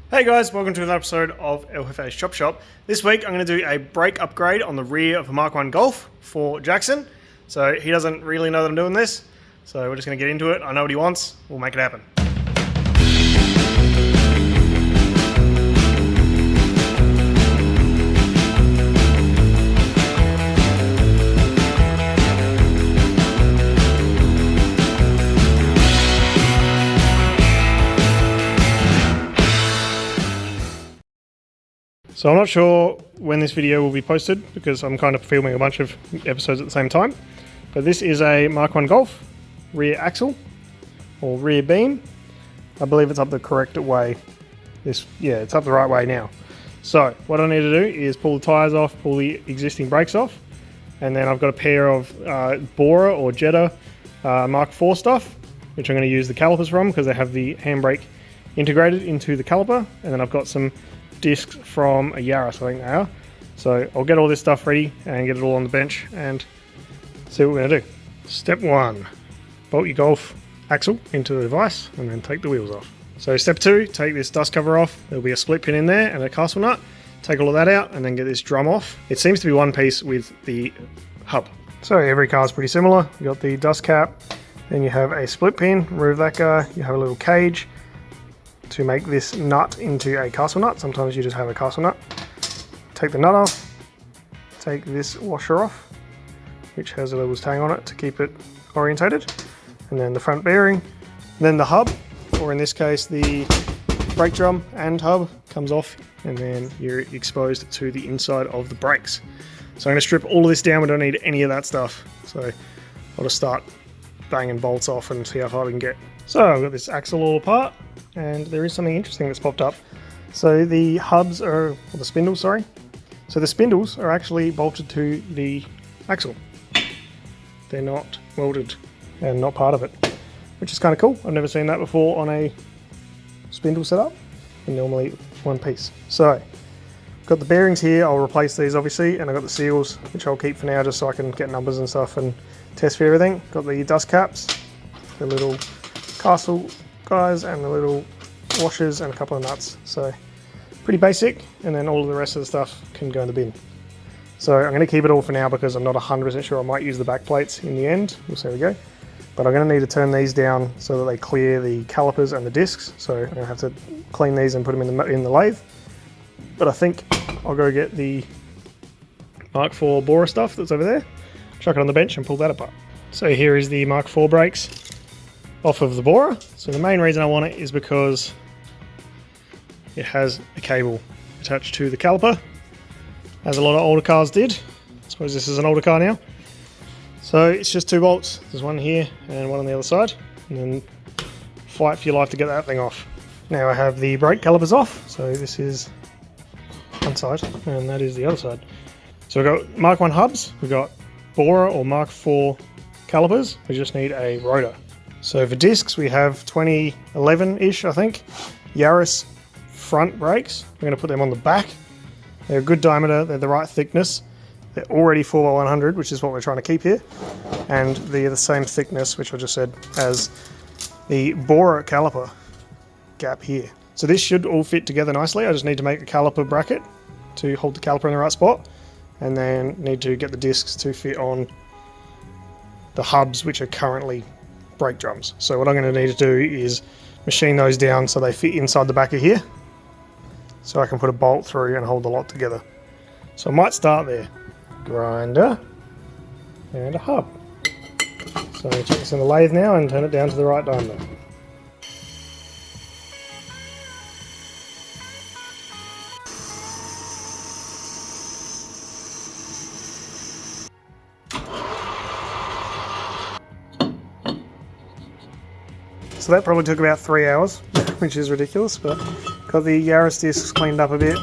Hey guys, welcome to another episode of El Jefe's Chop Shop. This week I'm going to do a brake upgrade on the rear of a MK1 Golf for Jackson. So he doesn't really know that I'm doing this, so we're just going to get into it. I know what he wants, we'll make it happen. So I'm not sure when this video will be posted because I'm kind of filming a bunch of episodes at the same time. But this is a MK1 Golf rear axle or rear beam. I believe it's up the correct way. It's up the right way now. So what I need to do is pull the tires off, pull the existing brakes off, and then I've got a pair of Bora or Jetta Mark IV stuff, which I'm going to use the calipers from because they have the handbrake integrated into the caliper, and then I've got some discs from a Yaris, I think they are. So I'll get all this stuff ready and get it all on the bench and see what we're going to do. Step 1, bolt your Golf axle into the device and then take the wheels off. So step 2, take this dust cover off. There'll be a split pin in there and a castle nut. Take all of that out and then get this drum off. It seems to be one piece with the hub. So every car is pretty similar. You got the dust cap, then you have a split pin, remove that guy, you have a little cage to make this nut into a castle nut. Sometimes you just have a castle nut. Take the nut off, take this washer off, which has a little tang on it to keep it orientated, and then the front bearing, then the hub, or in this case the brake drum and hub comes off, and then you're exposed to the inside of the brakes. So I'm going to strip all of this down. We don't need any of that stuff, so I'll just start banging bolts off and see how far we can get. So I've got this axle all apart, and there is something interesting that's popped up. So the hubs are, or the spindles, sorry. So the spindles are actually bolted to the axle. They're not welded and not part of it, which is kind of cool. I've never seen that before on a spindle setup, and normally one piece. So got the bearings here. I'll replace these obviously, and I've got the seals, which I'll keep for now just so I can get numbers and stuff and test for everything. Got the dust caps, the little castle guys, and the little washers and a couple of nuts. So pretty basic, and then all of the rest of the stuff can go in the bin. So I'm going to keep it all for now because I'm not 100% sure. I might use the back plates in the end. We'll see how we go. But I'm going to need to turn these down so that they clear the calipers and the discs. So I'm going to have to clean these and put them in the lathe. But I think I'll go get the Mark IV Bora stuff that's over there, chuck it on the bench and pull that apart. So here is the Mark IV brakes off of the Bora. So the main reason I want it is because it has a cable attached to the caliper, as a lot of older cars did. I suppose this is an older car now. So it's just 2 bolts. There's one here and one on the other side, and then fight for your life to get that thing off. Now I have the brake calipers off. So this is one side and that is the other side. So we've got Mark 1 hubs, we've got Bora or Mark IV calipers. We just need a rotor. So for discs, we have 2011-ish, I think, Yaris front brakes. We're going to put them on the back. They're a good diameter, they're the right thickness. They're already 4x100, which is what we're trying to keep here. And they're the same thickness, which I just said, as the Bora caliper gap here. So this should all fit together nicely. I just need to make a caliper bracket to hold the caliper in the right spot, and then need to get the discs to fit on the hubs, which are currently brake drums. So what I'm going to need to do is machine those down so they fit inside the back of here, so I can put a bolt through and hold the lot together. So I might start there. Grinder and a hub. So check this in the lathe now and turn it down to the right diameter. So that probably took about 3 hours, which is ridiculous, but got the Yaris discs cleaned up a bit.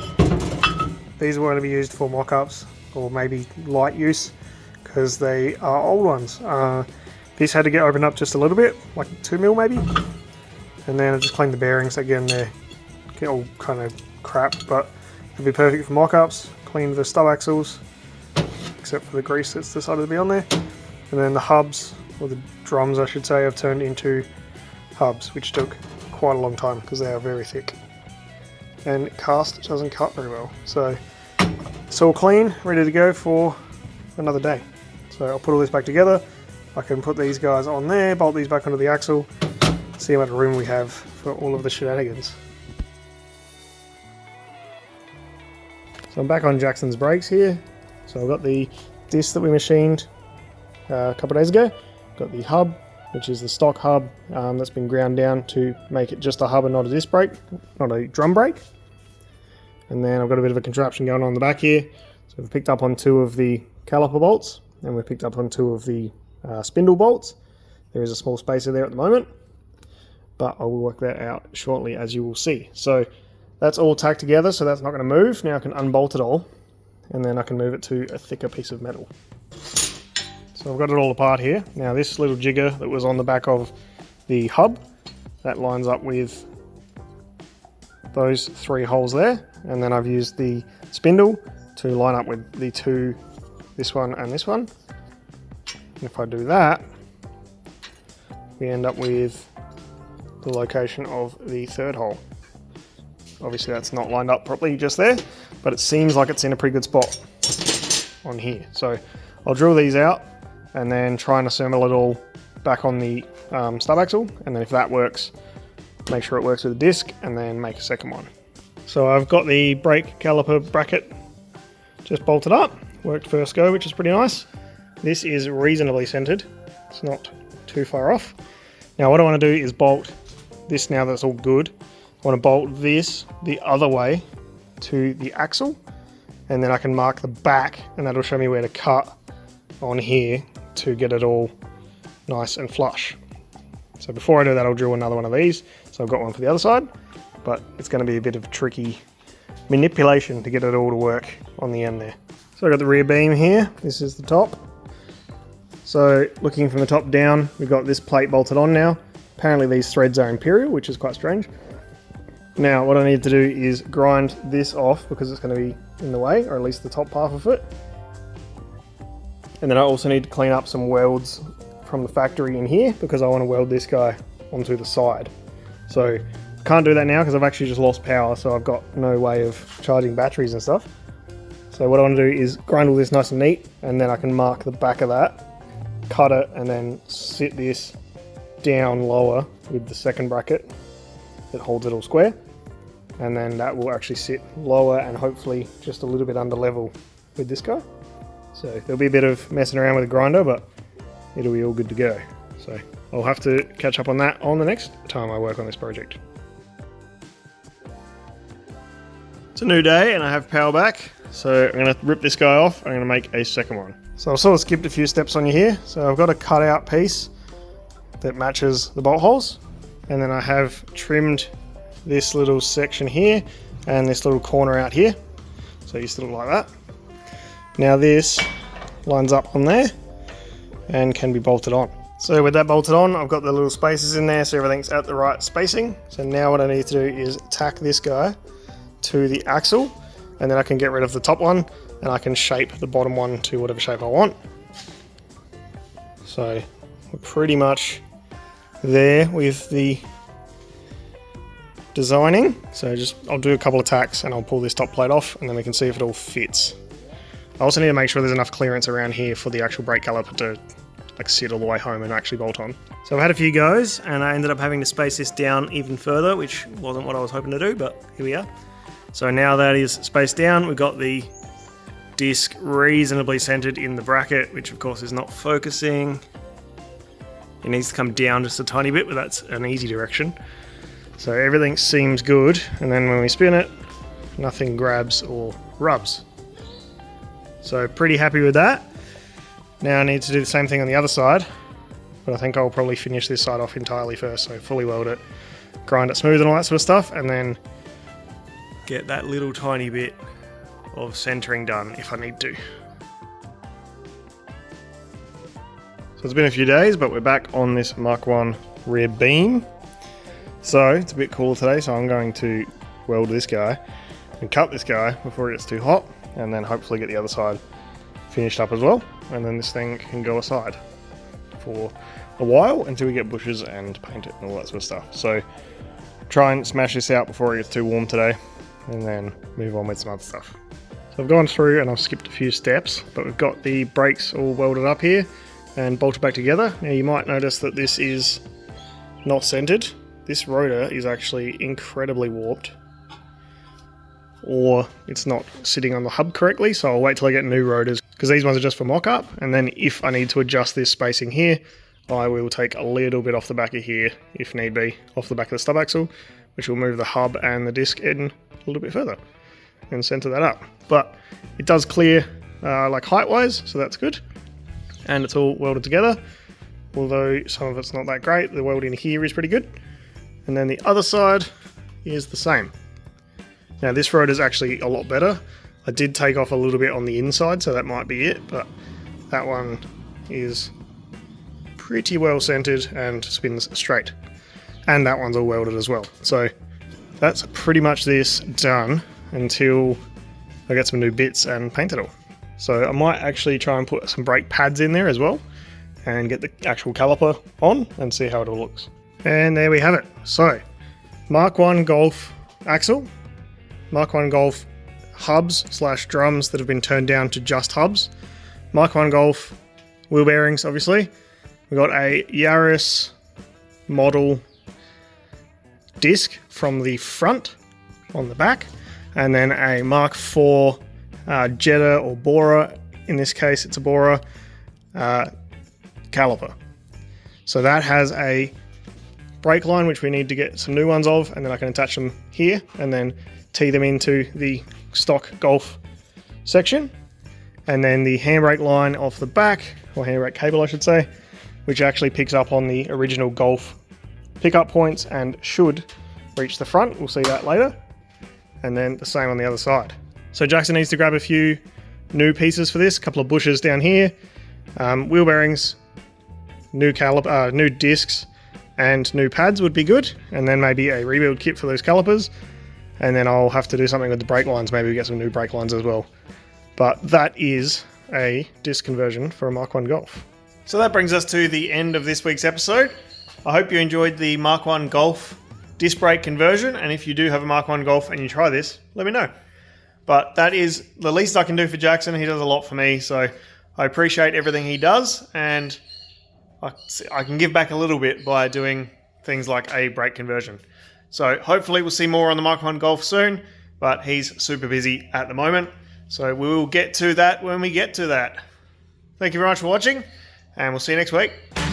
These were going to be used for mock-ups or maybe light use because they are old ones. These had to get opened up just a little bit, like 2mm maybe, and then I just cleaned the bearings. Again, they get all kind of crap, but it'll be perfect for mock-ups. Cleaned the stub axles, except for the grease that's decided to be on there, and then the hubs, or the drums I should say, I've turned into hubs, which took quite a long time because they are very thick. and cast doesn't cut very well. So it's all clean, ready to go for another day. So I'll put all this back together. I can put these guys on there, bolt these back onto the axle, see how much room we have for all of the shenanigans. So I'm back on Jackson's brakes here. So I've got the disc that we machined a couple of days ago. Got the hub, which is the stock hub that's been ground down to make it just a hub and not a disc brake, not a drum brake. And then I've got a bit of a contraption going on the back here. So we've picked up on 2 of the caliper bolts, and we've picked up on 2 of the spindle bolts. There is a small spacer there at the moment, but I will work that out shortly, as you will see. So that's all tacked together, so that's not going to move. Now I can unbolt it all, and then I can move it to a thicker piece of metal. So I've got it all apart here. Now this little jigger that was on the back of the hub, that lines up with those 3 holes there, and then I've used the spindle to line up with the 2, this one and this one. And if I do that, we end up with the location of the 3rd hole. Obviously that's not lined up properly just there, but it seems like it's in a pretty good spot on here. So I'll drill these out and then try and assemble it all back on the stub axle, and then if that works, make sure it works with the disc, and then make a second one. So I've got the brake caliper bracket just bolted up, worked first go, which is pretty nice. This is reasonably centered, it's not too far off. Now what I want to do is bolt this now that's all good. I want to bolt this the other way to the axle, and then I can mark the back, and that'll show me where to cut on here to get it all nice and flush. So before I do that, I'll drill another one of these. So I've got one for the other side, but it's going to be a bit of tricky manipulation to get it all to work on the end there. So I've got the rear beam here. This is the top. So looking from the top down, we've got this plate bolted on now. Apparently these threads are imperial, which is quite strange. Now what I need to do is grind this off because it's going to be in the way, or at least the top half of it. And then I also need to clean up some welds from the factory in here because I want to weld this guy onto the side. So I can't do that now because I've actually just lost power, so I've got no way of charging batteries and stuff. So what I want to do is grind all this nice and neat, and then I can mark the back of that, cut it, and then sit this down lower with the second bracket that holds it all square. And then that will actually sit lower and hopefully just a little bit under level with this guy. So there'll be a bit of messing around with the grinder, but it'll be all good to go. So I'll have to catch up on that on the next time I work on this project. It's a new day and I have power back. So I'm going to rip this guy off. I'm going to make a second one. So I've sort of skipped a few steps on you here. So I've got a cutout piece that matches the bolt holes. And then I have trimmed this little section here and this little corner out here. So it used to look like that. Now this lines up on there and can be bolted on. So with that bolted on, I've got the little spaces in there so everything's at the right spacing. So now what I need to do is tack this guy to the axle, and then I can get rid of the top one and I can shape the bottom one to whatever shape I want. So we're pretty much there with the designing. So I'll do a couple of tacks and I'll pull this top plate off, and then we can see if it all fits. I also need to make sure there's enough clearance around here for the actual brake caliper to like sit all the way home and actually bolt on. So I've had a few goes and I ended up having to space this down even further, which wasn't what I was hoping to do, but here we are. So now that is spaced down, we've got the disc reasonably centered in the bracket, which of course is not focusing. It needs to come down just a tiny bit, but that's an easy direction. So everything seems good, and then when we spin it, nothing grabs or rubs. So pretty happy with that. Now I need to do the same thing on the other side, but I think I'll probably finish this side off entirely first. So fully weld it, grind it smooth and all that sort of stuff, and then get that little tiny bit of centering done if I need to. So it's been a few days, but we're back on this Mark 1 rear beam. So it's a bit cooler today, so I'm going to weld this guy and cut this guy before it gets too hot, and then hopefully get the other side finished up as well, and then this thing can go aside for a while until we get bushes and paint it and all that sort of stuff. So try and smash this out before it gets too warm today, and then move on with some other stuff. So I've gone through and I've skipped a few steps, but we've got the brakes all welded up here and bolted back together. Now you might notice that this is not centered. This rotor is actually incredibly warped, or it's not sitting on the hub correctly, so I'll wait till I get new rotors, because these ones are just for mock-up, and then if I need to adjust this spacing here, I will take a little bit off the back of here, if need be, off the back of the stub axle, which will move the hub and the disc in a little bit further and center that up. But it does clear like height-wise, so that's good. And it's all welded together, although some of it's not that great. The welding here is pretty good. And then the other side is the same. Now this rotor is actually a lot better. I did take off a little bit on the inside, so that might be it, but that one is pretty well centered and spins straight. And that one's all welded as well. So that's pretty much this done until I get some new bits and paint it all. So I might actually try and put some brake pads in there as well and get the actual caliper on and see how it all looks. And there we have it. So Mark 1 Golf axle, Mark 1 Golf hubs / drums that have been turned down to just hubs, Mark 1 Golf wheel bearings, obviously. We've got a Yaris model disc from the front on the back, and then a Mark IV Jetta or borer, in this case it's a borer, caliper. So that has a brake line which we need to get some new ones of, and then I can attach them here and then tee them into the stock Golf section. And then the handbrake line off the back, or handbrake cable I should say, which actually picks up on the original Golf pickup points and should reach the front. We'll see that later. And then the same on the other side. So Jackson needs to grab a few new pieces for this, a couple of bushes down here, wheel bearings, new caliper, new discs, and new pads would be good, and then maybe a rebuild kit for those calipers. And then I'll have to do something with the brake lines, maybe we get some new brake lines as well. But that is a disc conversion for a Mark 1 Golf. So that brings us to the end of this week's episode. I hope you enjoyed the Mark 1 Golf disc brake conversion, and if you do have a Mark 1 Golf and you try this, let me know. But that is the least I can do for Jackson. He does a lot for me, so I appreciate everything he does, and I can give back a little bit by doing things like a brake conversion. So hopefully we'll see more on the Mark 1 Golf soon, but he's super busy at the moment, so we will get to that when we get to that. Thank you very much for watching, and we'll see you next week.